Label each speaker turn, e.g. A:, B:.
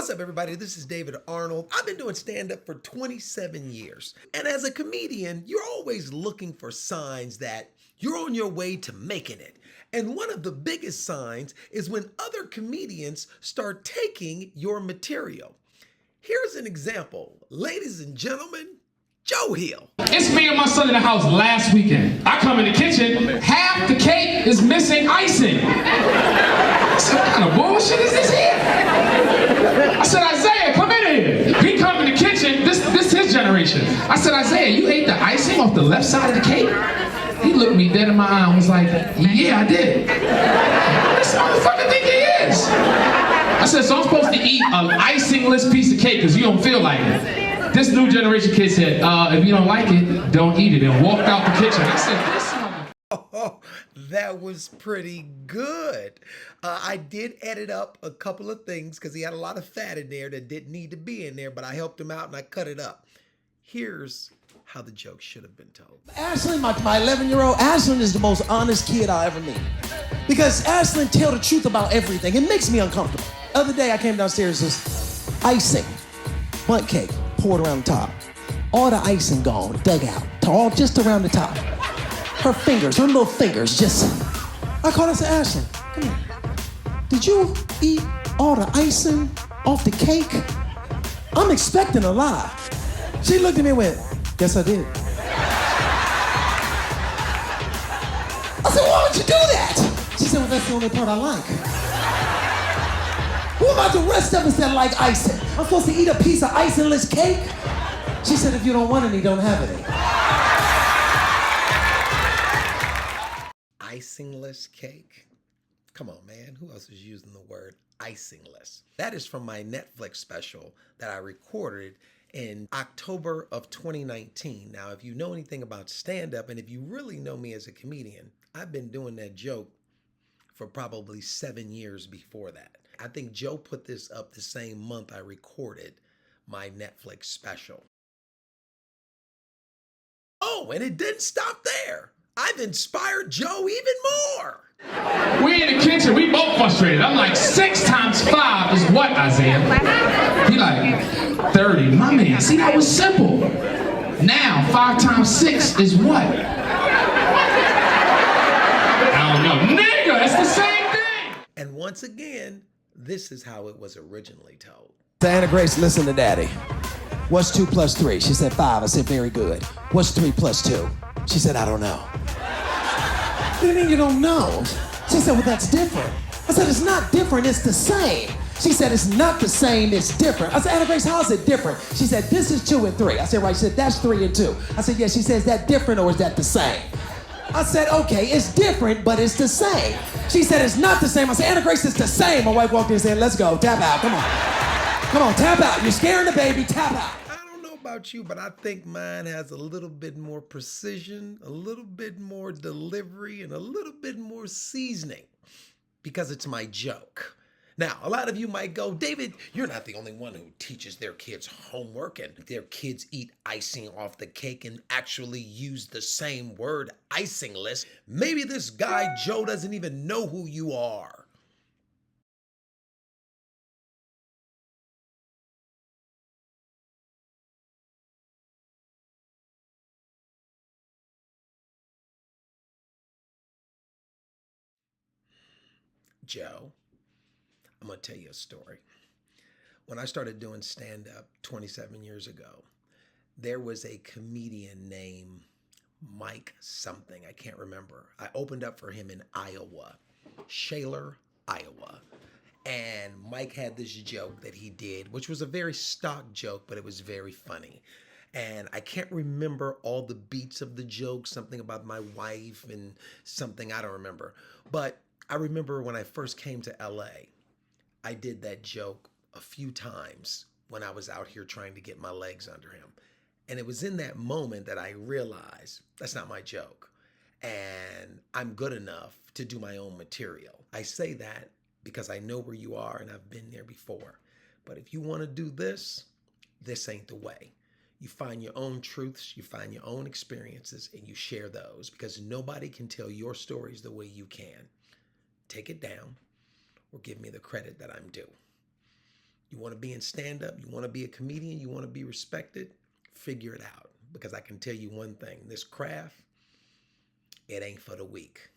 A: What's up, everybody? This is David Arnold. I've been doing stand-up for 27 years. And as a comedian, you're always looking for signs that you're on your way to making it. And one of the biggest signs is when other comedians start taking your material. Here's an example. Ladies and gentlemen, Joe Hill.
B: It's me and my son in the house last weekend. I come in the kitchen, half the cake is missing icing. I said, what kind of bullshit is this here? I said, Isaiah, come in here. He come in the kitchen, this his generation. I said, Isaiah, you ate the icing off the left side of the cake? He looked me dead in my eye and was like, yeah, I did. This motherfucker think he is. I said, so I'm supposed to eat an icingless piece of cake because you don't feel like it. This new generation kid said, if you don't like it, don't eat it, and walked out the kitchen. I said, this
A: Oh, that was pretty good. I did edit up a couple of things because he had a lot of fat in there that didn't need to be in there, but I helped him out and I cut it up. Here's how the joke should have been told.
C: Ashlyn, my 11-year-old, Ashlyn is the most honest kid I ever meet. Because Ashlyn tell the truth about everything. It makes me uncomfortable. The other day I came downstairs, this icing, bundt cake, poured around the top. All the icing gone, dug out, all just around the top. Her fingers, her little fingers, just. I called her and said, Ashlyn, come here. Did you eat all the icing off the cake? I'm expecting a lie. She looked at me and went, yes, I did. I said, why would you do that? She said, well, that's the only part I like. What about the rest of us that like icing? I'm supposed to eat a piece of icingless cake? She said, if you don't want any, don't have any.
A: Icingless cake? Come on, man. Who else is using the word icingless? That is from my Netflix special that I recorded in October of 2019. Now, if you know anything about stand-up, and if you really know me as a comedian, I've been doing that joke for probably 7 years before that. I think Joe put this up the same month I recorded my Netflix special. Oh, and it didn't stop there. I've inspired Joe even more.
B: we in the kitchen, we both frustrated. I'm like, 6 times 5 is what, Isaiah? He like, 30. My man, see, that was simple. Now, 5 times 6 is what? I don't know. Nigga, it's the same thing.
A: And once again, this is how it was originally told.
C: Anna Grace, listen to Daddy. What's 2 plus 3? She said 5. I said, very good. What's 3 plus 2? She said, I don't know. What do you mean you don't know? She said, well, that's different. I said, it's not different, it's the same. She said, it's not the same, it's different. I said, Anna Grace, how is it different? She said, this is 2 and 3. I said, right. She said, that's 3 and 2. I said, yeah. She said, is that different or is that the same? I said, okay, it's different, but it's the same. She said, it's not the same. I said, Anna Grace, it's the same. My wife walked in and said, let's go, tap out, come on. Come on, tap out. You're scaring the baby, tap out.
A: I don't know about you, but I think mine has a little bit more precision, a little bit more delivery, and a little bit more seasoning because it's my joke. Now, a lot of you might go, David, you're not the only one who teaches their kids homework and their kids eat icing off the cake and actually use the same word, icingless. Maybe this guy, Joe, doesn't even know who you are. Joe, I'm going to tell you a story. When I started doing stand-up 27 years ago, there was a comedian named Mike something. I can't remember. I opened up for him in Iowa, Shaler, Iowa. And Mike had this joke that he did, which was a very stock joke, but it was very funny. And I can't remember all the beats of the joke, something about my wife and something, I don't remember. But I remember when I first came to LA, I did that joke a few times when I was out here trying to get my legs under him. And it was in that moment that I realized that's not my joke. And I'm good enough to do my own material. I say that because I know where you are and I've been there before. But if you want to do this ain't the way. You find your own truths, you find your own experiences, and you share those because nobody can tell your stories the way you can. Take it down or give me the credit that I'm due. You want to be in stand-up, you want to be a comedian, you want to be respected, figure it out. Because I can tell you one thing, this craft, it ain't for the weak.